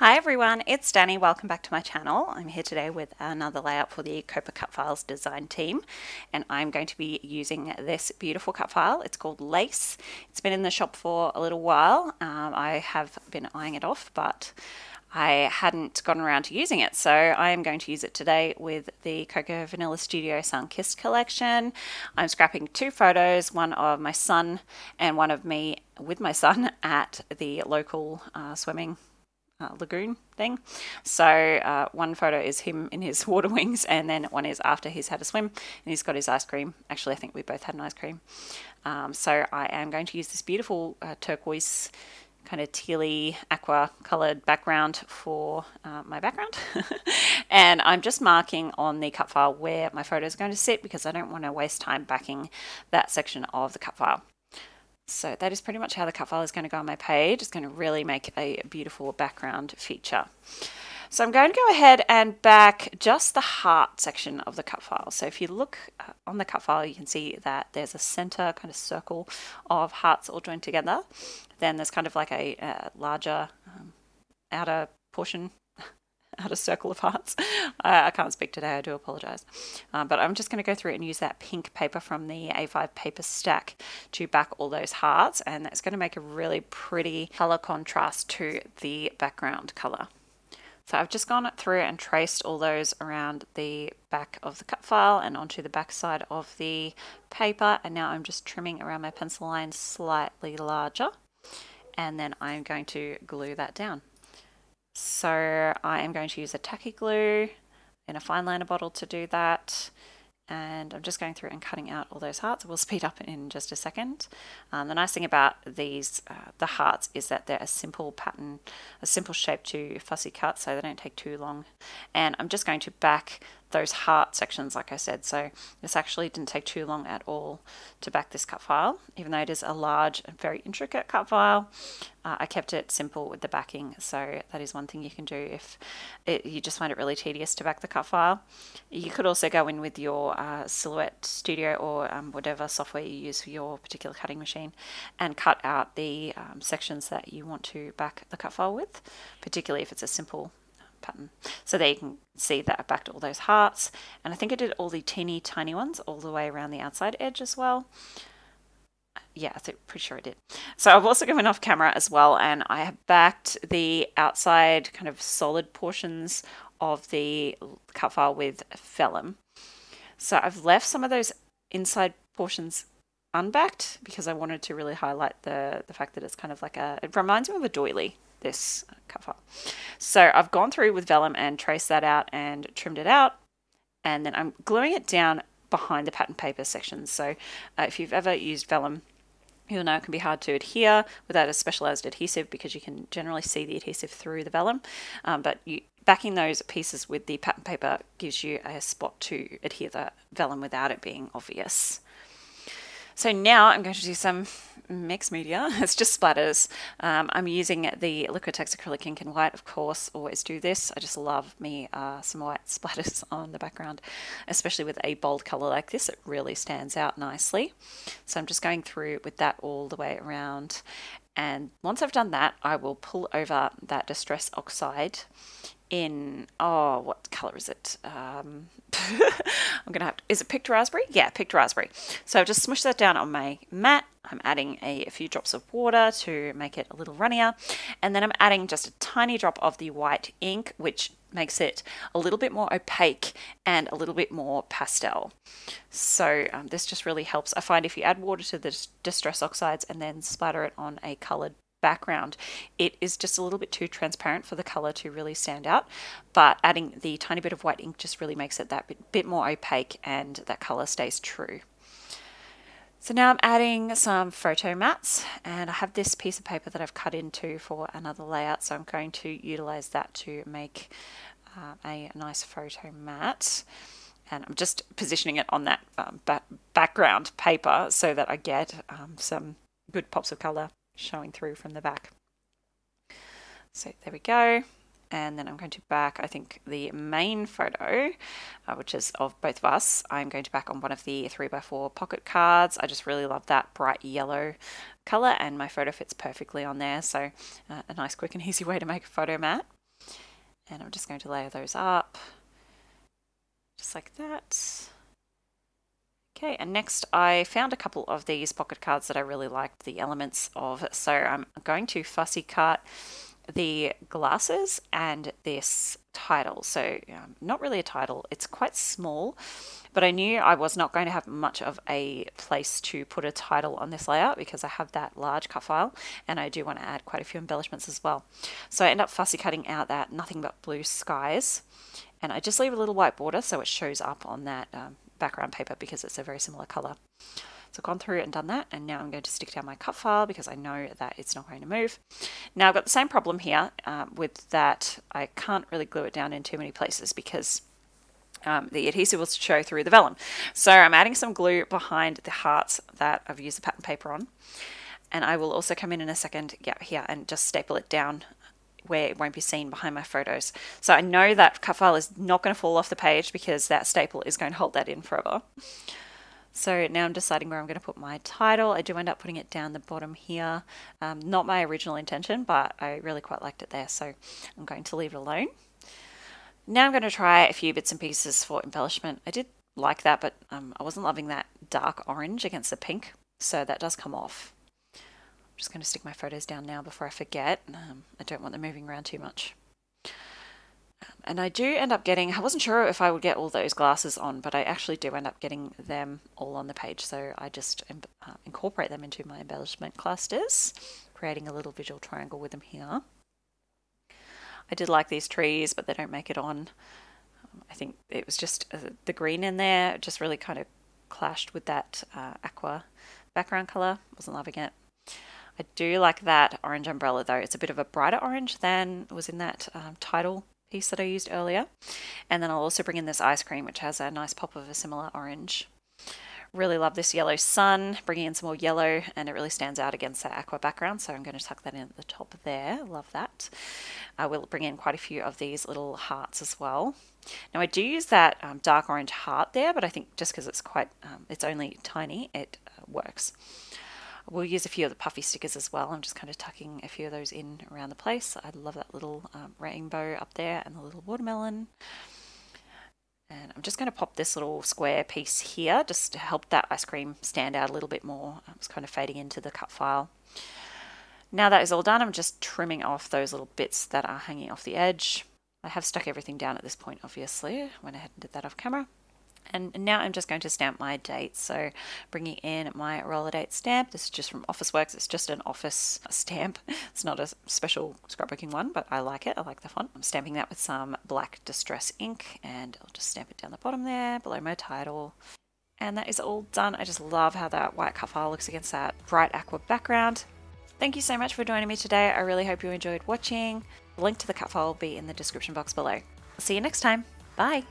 Hi everyone, it's Danny. Welcome back to my channel. I'm here today with another layout for the COAPA Cutfiles design team, and I'm going to be using this beautiful cut file. It's called Lace. It's been in the shop for a little while. I have been eyeing it off, but I hadn't gotten around to using it, so I am going to use it today with the Coco Vanilla Studio Sun-Kissed collection. I'm scrapping two photos, one of my son and one of me with my son at the local swimming lagoon thing. So one photo is him in his water wings, and then one is after he's had a swim and he's got his ice cream. Actually, I think we both had an ice cream. So I am going to use this beautiful turquoise kind of tealy aqua colored background for my background. And I'm just marking on the cut file where my photo is going to sit because I don't want to waste time backing that section of the cut file. So that is pretty much how the cut file is going to go on my page. It's going to really make a beautiful background feature. So I'm going to go ahead and back just the heart section of the cut file. So if you look on the cut file, you can see that there's a center kind of circle of hearts all joined together. Then there's kind of like a larger outer portion, outer circle of hearts. I can't speak today, I do apologize. But I'm just going to go through and use that pink paper from the A5 paper stack to back all those hearts, and that's going to make a really pretty color contrast to the background color. So I've just gone through and traced all those around the back of the cut file and onto the back side of the paper, and now I'm just trimming around my pencil line slightly larger, and then I'm going to glue that down. So I am going to use a tacky glue in a fine liner bottle to do that, and I'm just going through and cutting out all those hearts. We'll speed up in just a second. The nice thing about these, the hearts, is that they're a simple pattern, a simple shape to fussy cut, so they don't take too long. And I'm just going to back those heart sections, like I said. So this actually didn't take too long at all to back this cut file, even though it is a large and very intricate cut file. I kept it simple with the backing, so that is one thing you can do if you just find it really tedious to back the cut file. You could also go in with your Silhouette Studio or whatever software you use for your particular cutting machine and cut out the sections that you want to back the cut file with, particularly if it's a simple pattern. So there you can see that I backed all those hearts, and I think I did all the teeny tiny ones all the way around the outside edge as well. Yeah, I'm pretty sure I did. So I've also gone off camera as well, and I have backed the outside kind of solid portions of the cut file with vellum. So I've left some of those inside portions unbacked because I wanted to really highlight the fact that it's kind of like it reminds me of a doily, this cut file. So I've gone through with vellum and traced that out and trimmed it out, and then I'm gluing it down behind the pattern paper sections. So if you've ever used vellum, you'll know it can be hard to adhere without a specialized adhesive because you can generally see the adhesive through the vellum, but backing those pieces with the pattern paper gives you a spot to adhere the vellum without it being obvious. So now I'm going to do some mixed media. It's just splatters. I'm using the Liquitex acrylic ink in white, of course. Always do this. I just love me some white splatters on the background, especially with a bold color like this. It really stands out nicely. So I'm just going through with that all the way around. And once I've done that, I will pull over that Distress Oxide in, oh, what color is it? I'm gonna have to, is it picked raspberry? Yeah, picked raspberry. So I've just smushed that down on my mat. I'm adding a few drops of water to make it a little runnier, and then I'm adding just a tiny drop of the white ink, which makes it a little bit more opaque and a little bit more pastel. So this just really helps. I find if you add water to the Distress Oxides and then splatter it on a colored background, it is just a little bit too transparent for the color to really stand out, but adding the tiny bit of white ink just really makes it that bit more opaque and that color stays true. So now I'm adding some photo mats, and I have this piece of paper that I've cut into for another layout, so I'm going to utilize that to make a nice photo mat. And I'm just positioning it on that background paper so that I get some good pops of color showing through from the back. So there we go. And then I'm going to back, I think, the main photo, which is of both of us. I'm going to back on one of the 3x4 pocket cards. I just really love that bright yellow color, and my photo fits perfectly on there. So a nice, quick and easy way to make a photo mat. And I'm just going to layer those up, just like that. Okay, and next I found a couple of these pocket cards that I really liked the elements of, so I'm going to fussy cut the glasses and this title. So not really a title, it's quite small, but I knew I was not going to have much of a place to put a title on this layout because I have that large cut file and I do want to add quite a few embellishments as well. So I end up fussy cutting out that nothing but blue skies, and I just leave a little white border so it shows up on that background paper because it's a very similar color. So I've gone through and done that, and now I'm going to stick down my cut file because I know that it's not going to move. Now I've got the same problem here with that I can't really glue it down in too many places because the adhesive will show through the vellum. So I'm adding some glue behind the hearts that I've used the pattern paper on, and I will also come in a second, here, and just staple it down where it won't be seen behind my photos. So I know that cut file is not going to fall off the page because that staple is going to hold that in forever. So now I'm deciding where I'm going to put my title. I do end up putting it down the bottom here. Not my original intention, but I really quite liked it there, so I'm going to leave it alone. Now I'm going to try a few bits and pieces for embellishment. I did like that, but I wasn't loving that dark orange against the pink, so that does come off. I'm just going to stick my photos down now before I forget. I don't want them moving around too much. And I do end up getting, I wasn't sure if I would get all those glasses on, but I actually do end up getting them all on the page. So I just incorporate them into my embellishment clusters, creating a little visual triangle with them here. I did like these trees, but they don't make it on. I think it was just the green in there, just really kind of clashed with that aqua background color. Wasn't loving it. I do like that orange umbrella though. It's a bit of a brighter orange than was in that title piece that I used earlier. And then I'll also bring in this ice cream, which has a nice pop of a similar orange. Really love this yellow sun, bringing in some more yellow, and it really stands out against that aqua background, so I'm going to tuck that in at the top there. Love that. I will bring in quite a few of these little hearts as well. Now I do use that dark orange heart there, but I think just because it's quite, it's only tiny, it works. We'll use a few of the puffy stickers as well. I'm just kind of tucking a few of those in around the place. I love that little rainbow up there and the little watermelon. And I'm just going to pop this little square piece here just to help that ice cream stand out a little bit more. It's kind of fading into the cut file. Now that is all done, I'm just trimming off those little bits that are hanging off the edge. I have stuck everything down at this point, obviously. I went ahead and did that off camera. And now I'm just going to stamp my dates. So bringing in my roller date stamp. This is just from Officeworks. It's just an office stamp. It's not a special scrapbooking one, but I like it. I like the font. I'm stamping that with some black distress ink, and I'll just stamp it down the bottom there below my title. And that is all done. I just love how that white cut file looks against that bright aqua background. Thank you so much for joining me today. I really hope you enjoyed watching. The link to the cut file will be in the description box below. I'll see you next time. Bye.